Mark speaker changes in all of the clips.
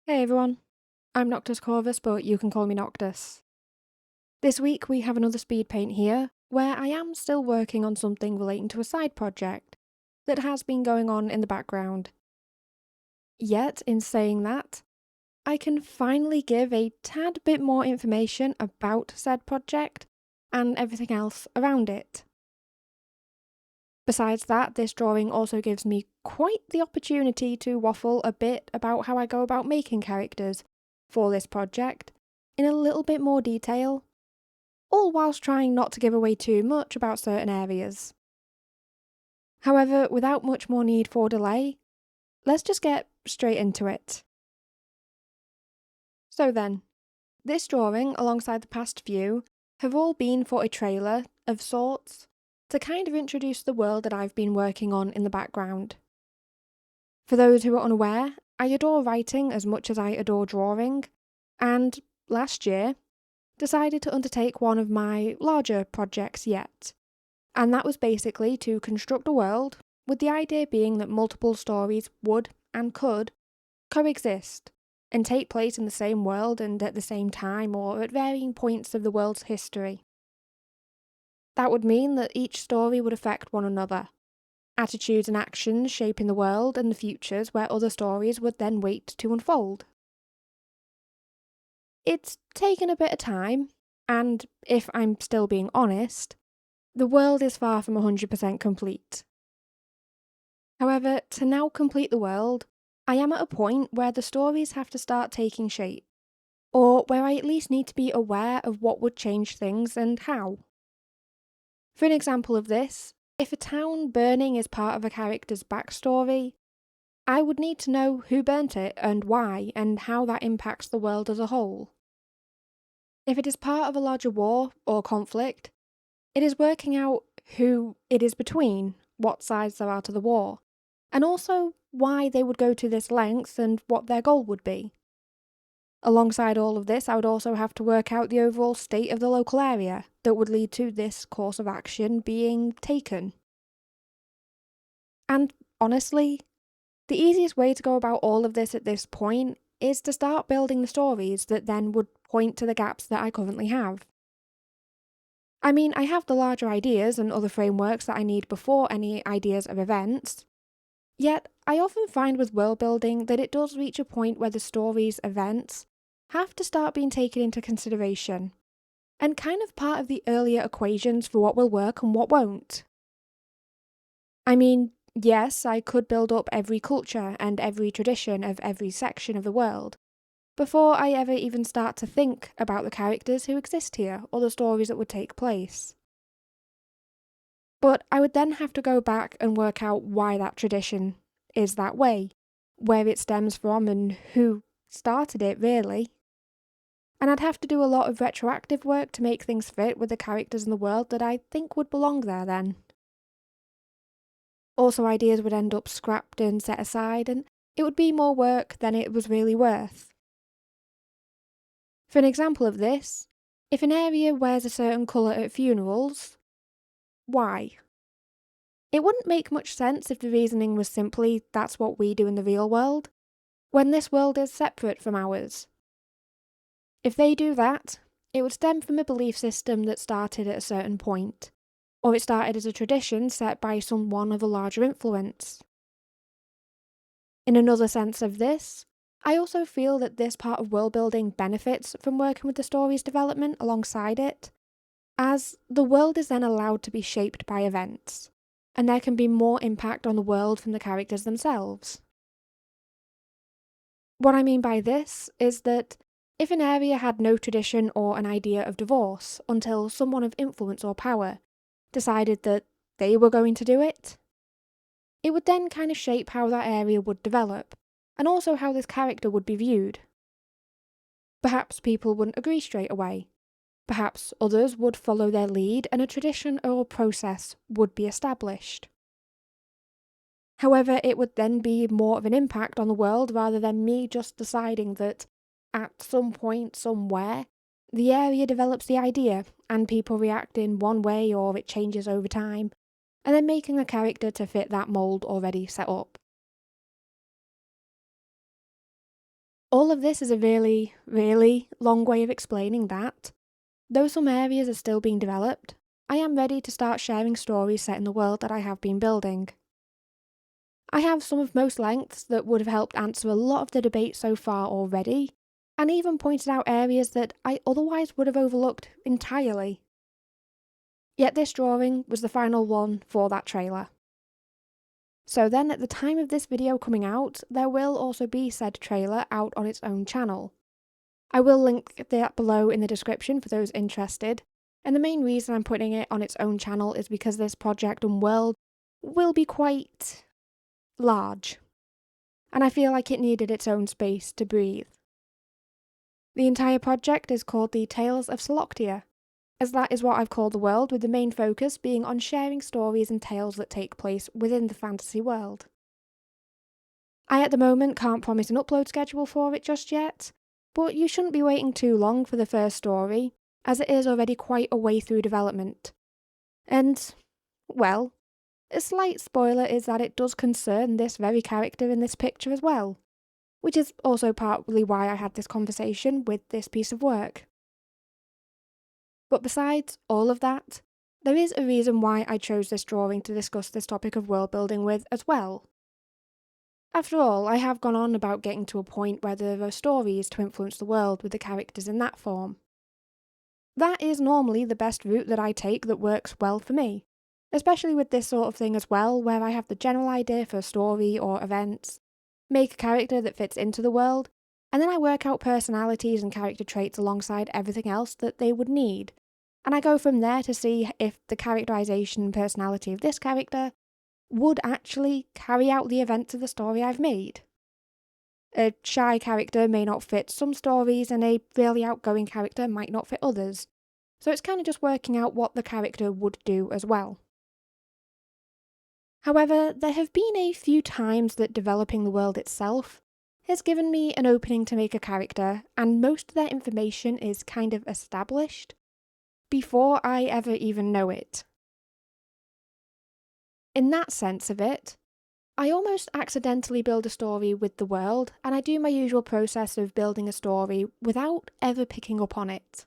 Speaker 1: Hey everyone, I'm Noctis Corvus, but you can call me Noctis. This week we have another speed paint here, where I am still working on something relating to a side project that has been going on in the background. Yet, in saying that, I can finally give a tad bit more information about said project and everything else around it. Besides that, this drawing also gives me quite the opportunity to waffle a bit about how I go about making characters for this project in a little bit more detail, all whilst trying not to give away too much about certain areas. However, without much more need for delay, let's just get straight into it. So then, this drawing alongside the past few have all been for a trailer of sorts to kind of introduce the world that I've been working on in the background. For those who are unaware, I adore writing as much as I adore drawing, and last year decided to undertake one of my larger projects yet, and that was basically to construct a world, with the idea being that multiple stories would and could coexist and take place in the same world and at the same time or at varying points of the world's history. That would mean that each story would affect one another, attitudes and actions shaping the world and the futures where other stories would then wait to unfold. It's taken a bit of time, and if I'm still being honest, the world is far from 100% complete. However, to now complete the world, I am at a point where the stories have to start taking shape, or where I at least need to be aware of what would change things and how. For an example of this, if a town burning is part of a character's backstory, I would need to know who burnt it and why and how that impacts the world as a whole. If it is part of a larger war or conflict, it is working out who it is between, what sides there are to the war, and also why they would go to this length and what their goal would be. Alongside all of this, I would also have to work out the overall state of the local area that would lead to this course of action being taken. And honestly, the easiest way to go about all of this at this point is to start building the stories that then would point to the gaps that I currently have. I mean, I have the larger ideas and other frameworks that I need before any ideas of events, yet I often find with world building that it does reach a point where the story's events have to start being taken into consideration, and kind of part of the earlier equations for what will work and what won't. I mean, yes, I could build up every culture and every tradition of every section of the world, before I ever even start to think about the characters who exist here or the stories that would take place. But I would then have to go back and work out why that tradition is that way, where it stems from, and who started it, really. And I'd have to do a lot of retroactive work to make things fit with the characters in the world that I think would belong there then. Also, ideas would end up scrapped and set aside, and it would be more work than it was really worth. For an example of this, if an area wears a certain colour at funerals, why? It wouldn't make much sense if the reasoning was simply that's what we do in the real world, when this world is separate from ours. If they do that, it would stem from a belief system that started at a certain point, or it started as a tradition set by someone of a larger influence. In another sense of this, I also feel that this part of world building benefits from working with the story's development alongside it, as the world is then allowed to be shaped by events, and there can be more impact on the world from the characters themselves. What I mean by this is that if an area had no tradition or an idea of divorce until someone of influence or power decided that they were going to do it, it would then kind of shape how that area would develop, and also how this character would be viewed. Perhaps people wouldn't agree straight away. Perhaps others would follow their lead and a tradition or a process would be established. However, it would then be more of an impact on the world rather than me just deciding that, at some point somewhere, the area develops the idea and people react in one way or it changes over time, and then making a character to fit that mould already set up. All of this is a really, really long way of explaining that, though some areas are still being developed, I am ready to start sharing stories set in the world that I have been building. I have some of most lengths that would have helped answer a lot of the debate so far already, and even pointed out areas that I otherwise would have overlooked entirely. Yet this drawing was the final one for that trailer. So then, at the time of this video coming out, there will also be said trailer out on its own channel. I will link that below in the description for those interested, and the main reason I'm putting it on its own channel is because this project and world will be quite large, and I feel like it needed its own space to breathe. The entire project is called the Tales of Soloctia, as that is what I've called the world, with the main focus being on sharing stories and tales that take place within the fantasy world. I at the moment can't promise an upload schedule for it just yet, but you shouldn't be waiting too long for the first story, as it is already quite a way through development. And, well, a slight spoiler is that it does concern this very character in this picture as well, which is also partly why I had this conversation with this piece of work. But besides all of that, there is a reason why I chose this drawing to discuss this topic of world building with as well. After all, I have gone on about getting to a point where there are stories to influence the world with the characters in that form. That is normally the best route that I take that works well for me, especially with this sort of thing as well, where I have the general idea for a story or events, make a character that fits into the world, and then I work out personalities and character traits alongside everything else that they would need, and I go from there to see if the characterization and personality of this character would actually carry out the events of the story I've made. A shy character may not fit some stories, and a really outgoing character might not fit others, so it's kind of just working out what the character would do as well. However, there have been a few times that developing the world itself has given me an opening to make a character, and most of their information is kind of established before I ever even know it. In that sense of it, I almost accidentally build a story with the world, and I do my usual process of building a story without ever picking up on it.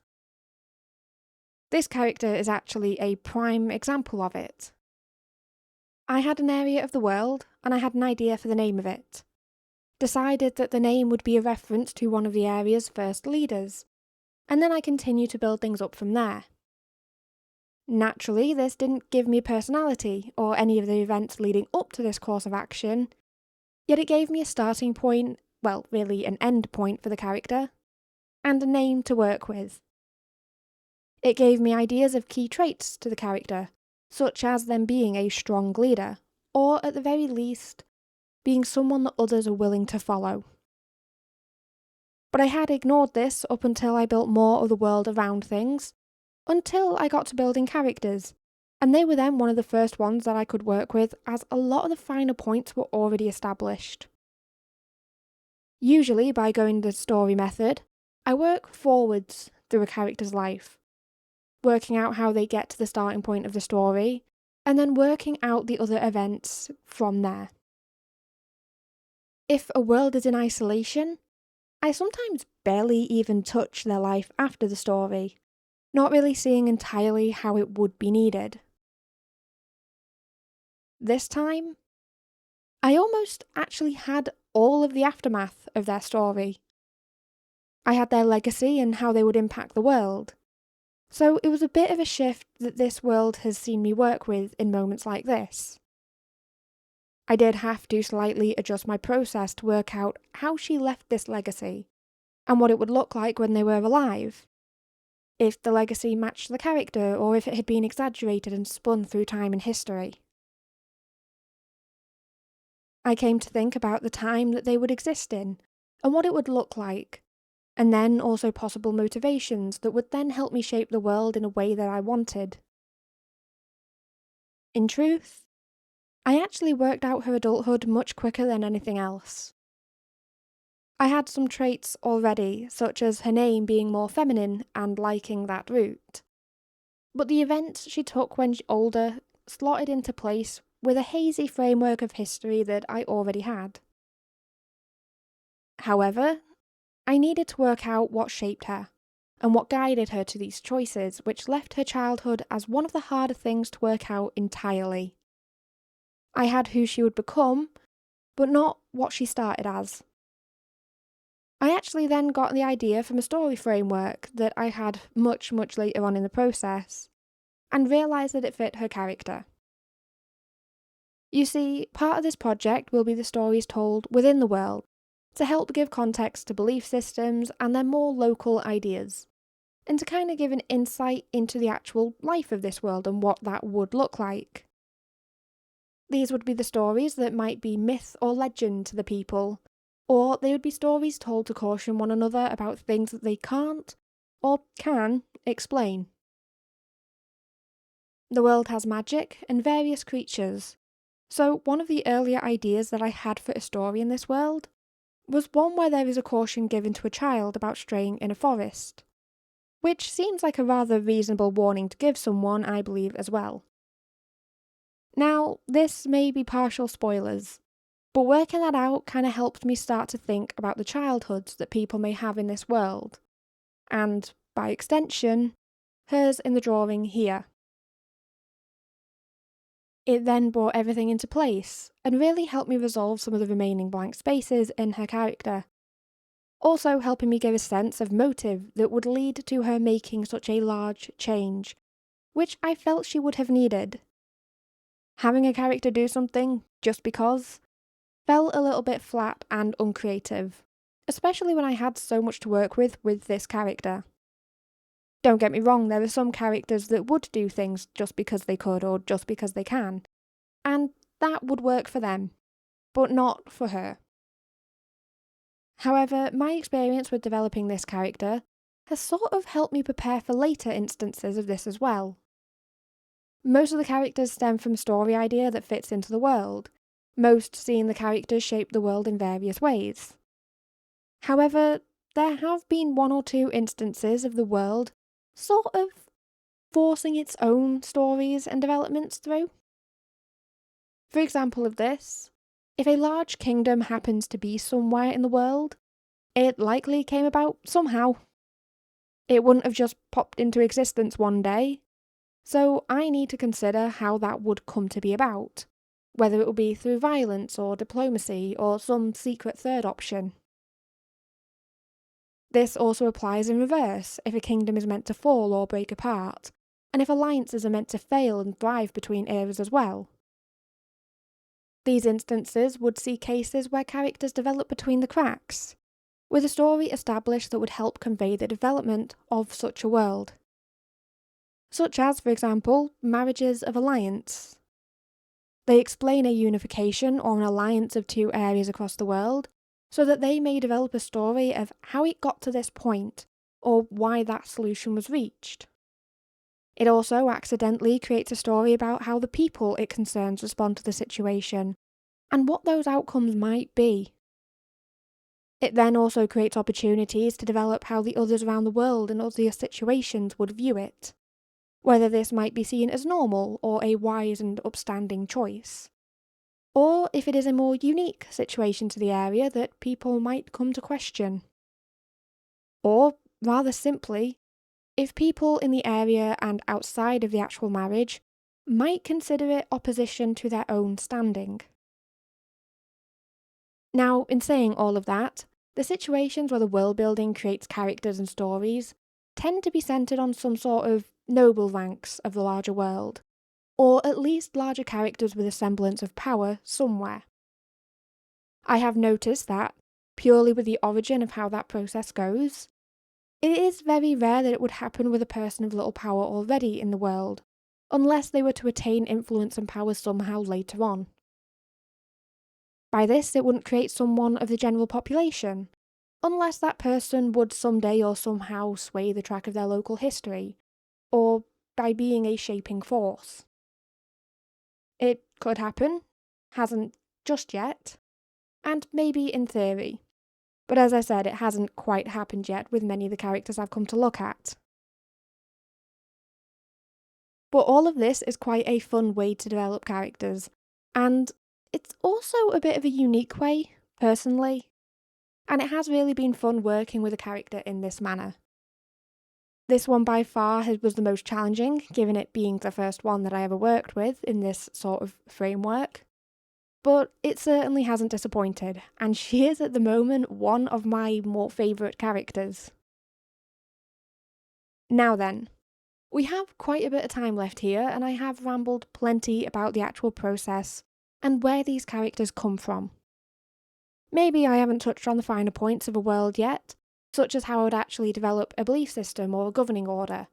Speaker 1: This character is actually a prime example of it. I had an area of the world, and I had an idea for the name of it. Decided that the name would be a reference to one of the area's first leaders, and then I continued to build things up from there. Naturally, this didn't give me a personality or any of the events leading up to this course of action, yet it gave me a starting point, well, really an end point for the character, and a name to work with. It gave me ideas of key traits to the character, such as them being a strong leader, or at the very least, being someone that others are willing to follow. But I had ignored this up until I built more of the world around things, until I got to building characters, and they were then one of the first ones that I could work with, as a lot of the finer points were already established. Usually, by going the story method, I work forwards through a character's life, working out how they get to the starting point of the story, and then working out the other events from there. If a world is in isolation, I sometimes barely even touch their life after the story, not really seeing entirely how it would be needed. This time, I almost actually had all of the aftermath of their story. I had their legacy and how they would impact the world. So it was a bit of a shift that this world has seen me work with in moments like this. I did have to slightly adjust my process to work out how she left this legacy, and what it would look like when they were alive. If the legacy matched the character, or if it had been exaggerated and spun through time and history. I came to think about the time that they would exist in, and what it would look like, and then also possible motivations that would then help me shape the world in a way that I wanted. In truth, I actually worked out her adulthood much quicker than anything else. I had some traits already, such as her name being more feminine and liking that route. But the events she took when older slotted into place with a hazy framework of history that I already had. However, I needed to work out what shaped her, and what guided her to these choices, which left her childhood as one of the harder things to work out entirely. I had who she would become, but not what she started as. I actually then got the idea from a story framework that I had much later on in the process, and realised that it fit her character. You see, part of this project will be the stories told within the world, to help give context to belief systems and their more local ideas, and to kind of give an insight into the actual life of this world and what that would look like. These would be the stories that might be myth or legend to the people, or they would be stories told to caution one another about things that they can't, or can, explain. The world has magic and various creatures, so one of the earlier ideas that I had for a story in this world was one where there is a caution given to a child about straying in a forest, which seems like a rather reasonable warning to give someone, I believe, as well. Now, this may be partial spoilers, but working that out kind of helped me start to think about the childhoods that people may have in this world, and, by extension, hers in the drawing here. It then brought everything into place, and really helped me resolve some of the remaining blank spaces in her character, also helping me give a sense of motive that would lead to her making such a large change, which I felt she would have needed. Having a character do something, just because, felt a little bit flat and uncreative, especially when I had so much to work with this character. Don't get me wrong, there are some characters that would do things just because they could or just because they can, and that would work for them, but not for her. However, my experience with developing this character has sort of helped me prepare for later instances of this as well. Most of the characters stem from a story idea that fits into the world, most seeing the characters shape the world in various ways. However, there have been one or two instances of the world sort of forcing its own stories and developments through. For example of this, if a large kingdom happens to be somewhere in the world, it likely came about somehow. It wouldn't have just popped into existence one day, so I need to consider how that would come to be about, whether it will be through violence or diplomacy or some secret third option. This also applies in reverse if a kingdom is meant to fall or break apart, and if alliances are meant to fail and thrive between eras as well. These instances would see cases where characters develop between the cracks, with a story established that would help convey the development of such a world. Such as, for example, marriages of alliance. They explain a unification or an alliance of two areas across the world, so that they may develop a story of how it got to this point, or why that solution was reached. It also accidentally creates a story about how the people it concerns respond to the situation, and what those outcomes might be. It then also creates opportunities to develop how the others around the world in other situations would view it, whether this might be seen as normal or a wise and upstanding choice, or if it is a more unique situation to the area that people might come to question. Or, rather simply, if people in the area and outside of the actual marriage might consider it opposition to their own standing. Now, in saying all of that, the situations where the world building creates characters and stories tend to be centred on some sort of noble ranks of the larger world, or at least larger characters with a semblance of power somewhere. I have noticed that, purely with the origin of how that process goes, it is very rare that it would happen with a person of little power already in the world, unless they were to attain influence and power somehow later on. By this, it wouldn't create someone of the general population, unless that person would someday or somehow sway the track of their local history, or by being a shaping force. It could happen, hasn't just yet, and maybe in theory. But as I said, it hasn't quite happened yet with many of the characters I've come to look at. But all of this is quite a fun way to develop characters, and it's also a bit of a unique way, personally. and it has really been fun working with a character in this manner. This one by far was the most challenging, given it being the first one that I ever worked with in this sort of framework. But it certainly hasn't disappointed, and she is at the moment one of my more favourite characters. Now then, we have quite a bit of time left here, and I have rambled plenty about the actual process and where these characters come from. Maybe I haven't touched on the finer points of a world yet, such as how I would actually develop a belief system or a governing order,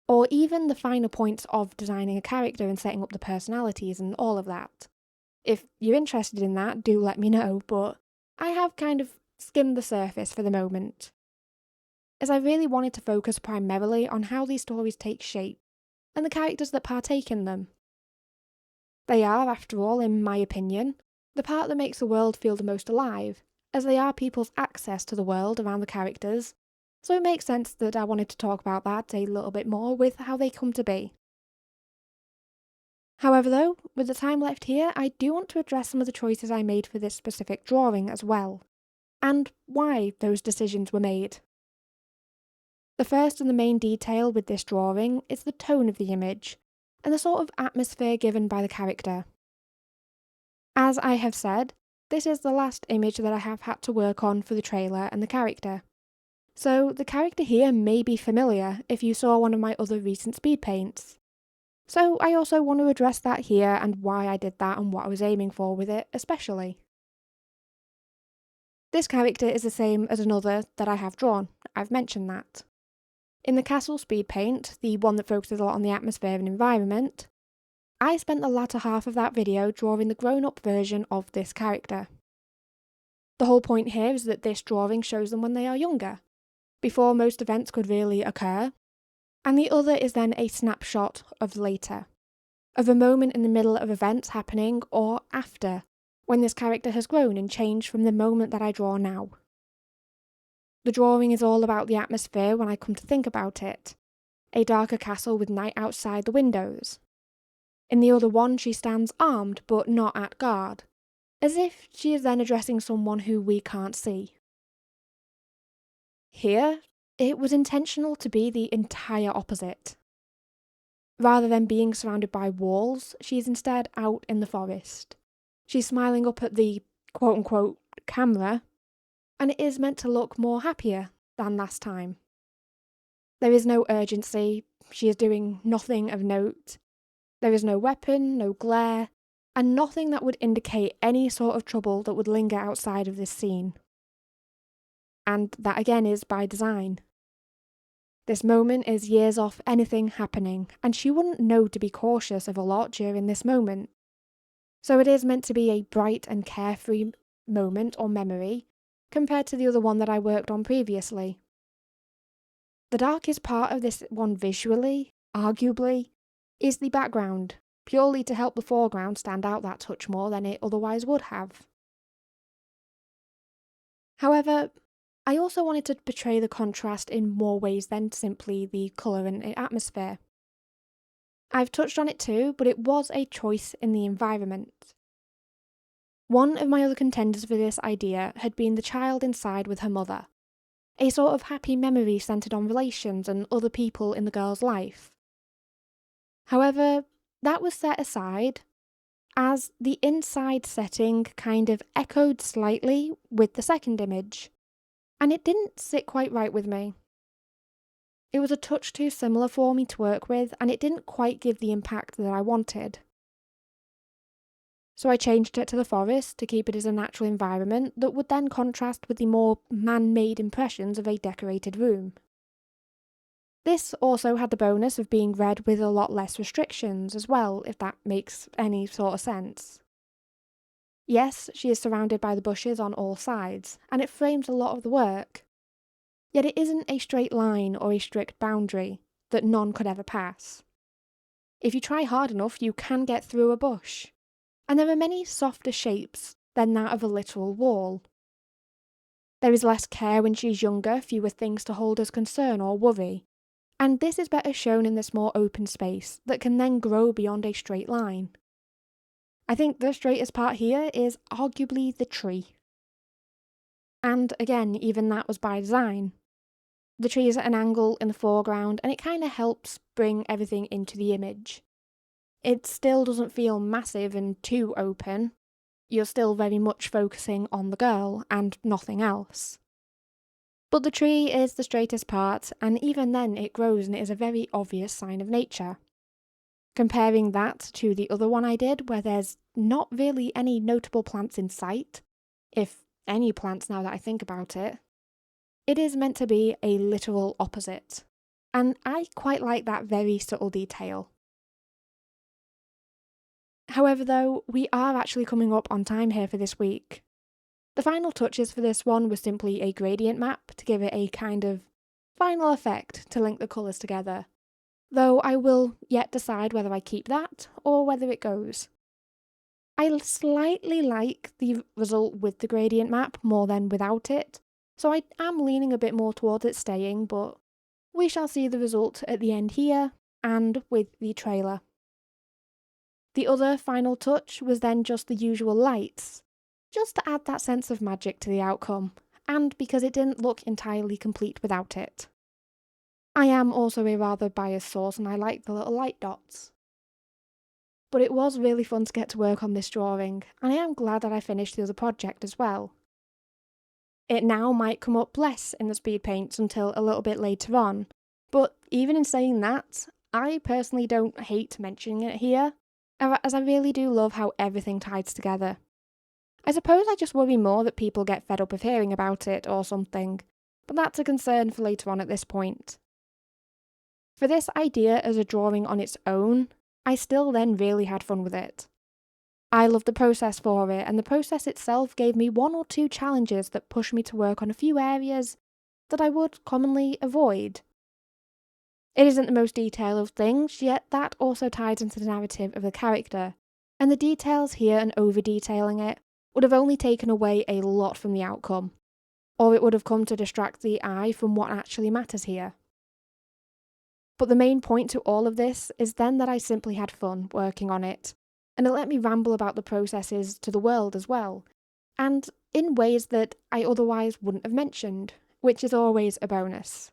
Speaker 1: or even the finer points of designing a character and setting up the personalities and all of that. If you're interested in that, do let me know, but I have kind of skimmed the surface for the moment, as I really wanted to focus primarily on how these stories take shape and the characters that partake in them. They are, after all, in my opinion, the part that makes the world feel the most alive, as they are people's access to the world around the characters, so it makes sense that I wanted to talk about that a little bit more with how they come to be. However though, with the time left here, I do want to address some of the choices I made for this specific drawing as well, and why those decisions were made. The first and the main detail with this drawing is the tone of the image, and the sort of atmosphere given by the character. As I have said, this is the last image that I have had to work on for the trailer and the character. So the character here may be familiar if you saw one of my other recent speed paints. So I also want to address that here and why I did that and what I was aiming for with it especially. This character is the same as another that I have drawn, I've mentioned that. In the castle speed paint, the one that focuses a lot on the atmosphere and environment, I spent the latter half of that video drawing the grown-up version of this character. The whole point here is that this drawing shows them when they are younger, before most events could really occur, and the other is then a snapshot of later, of a moment in the middle of events happening or after, when this character has grown and changed from the moment that I draw now. The drawing is all about the atmosphere when I come to think about it. A darker castle with night outside the windows. In the other one she stands armed but not at guard, as if she is then addressing someone who we can't see. Here, it was intentional to be the entire opposite. Rather than being surrounded by walls, she is instead out in the forest. She's smiling up at the quote-unquote camera, and it is meant to look more happier than last time. There is no urgency, she is doing nothing of note. There is no weapon, no glare, and nothing that would indicate any sort of trouble that would linger outside of this scene. And that again is by design. This moment is years off anything happening, and she wouldn't know to be cautious of a lot during this moment. So it is meant to be a bright and carefree moment or memory, compared to the other one that I worked on previously. The darkest part of this one visually, arguably, is the background, purely to help the foreground stand out that touch more than it otherwise would have. However, I also wanted to portray the contrast in more ways than simply the colour and atmosphere. I've touched on it too, but it was a choice in the environment. One of my other contenders for this idea had been the child inside with her mother, a sort of happy memory centred on relations and other people in the girl's life. However, that was set aside, as the inside setting kind of echoed slightly with the second image, and it didn't sit quite right with me. It was a touch too similar for me to work with, and it didn't quite give the impact that I wanted. So I changed it to the forest to keep it as a natural environment that would then contrast with the more man-made impressions of a decorated room. This also had the bonus of being read with a lot less restrictions as well, if that makes any sort of sense. Yes, she is surrounded by the bushes on all sides, and it frames a lot of the work. Yet it isn't a straight line or a strict boundary that none could ever pass. If you try hard enough, you can get through a bush. And there are many softer shapes than that of a literal wall. There is less care when she's younger, fewer things to hold as concern or worry, and this is better shown in this more open space that can then grow beyond a straight line. I think the straightest part here is arguably the tree. And again, even that was by design. The tree is at an angle in the foreground and it kind of helps bring everything into the image. It still doesn't feel massive and too open. You're still very much focusing on the girl and nothing else. But the tree is the straightest part, and even then it grows and it is a very obvious sign of nature. Comparing that to the other one I did, where there's not really any notable plants in sight, if any plants now that I think about it, it is meant to be a literal opposite. And I quite like that very subtle detail. However, though, we are actually coming up on time here for this week. The final touches for this one were simply a gradient map to give it a kind of final effect to link the colours together, though I will yet decide whether I keep that or whether it goes. I slightly like the result with the gradient map more than without it, so I am leaning a bit more towards it staying, but we shall see the result at the end here and with the trailer. The other final touch was then just the usual lights, just to add that sense of magic to the outcome, and because it didn't look entirely complete without it. I am also a rather biased source and I like the little light dots. But it was really fun to get to work on this drawing, and I am glad that I finished the other project as well. It now might come up less in the speed paints until a little bit later on, but even in saying that, I personally don't hate mentioning it here, as I really do love how everything ties together. I suppose I just worry more that people get fed up of hearing about it or something, but that's a concern for later on at this point. For this idea as a drawing on its own, I still then really had fun with it. I loved the process for it, and the process itself gave me one or two challenges that pushed me to work on a few areas that I would commonly avoid. It isn't the most detailed of things, yet that also ties into the narrative of the character, and the details here and over-detailing it would have only taken away a lot from the outcome, or it would have come to distract the eye from what actually matters here. But the main point to all of this is then that I simply had fun working on it, and it let me ramble about the processes to the world as well, and in ways that I otherwise wouldn't have mentioned, which is always a bonus.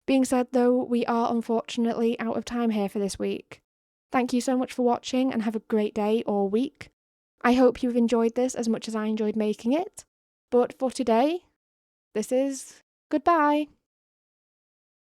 Speaker 1: Being said though, we are unfortunately out of time here for this week. Thank you so much for watching and have a great day or week. I hope you've enjoyed this as much as I enjoyed making it, but for today, this is goodbye.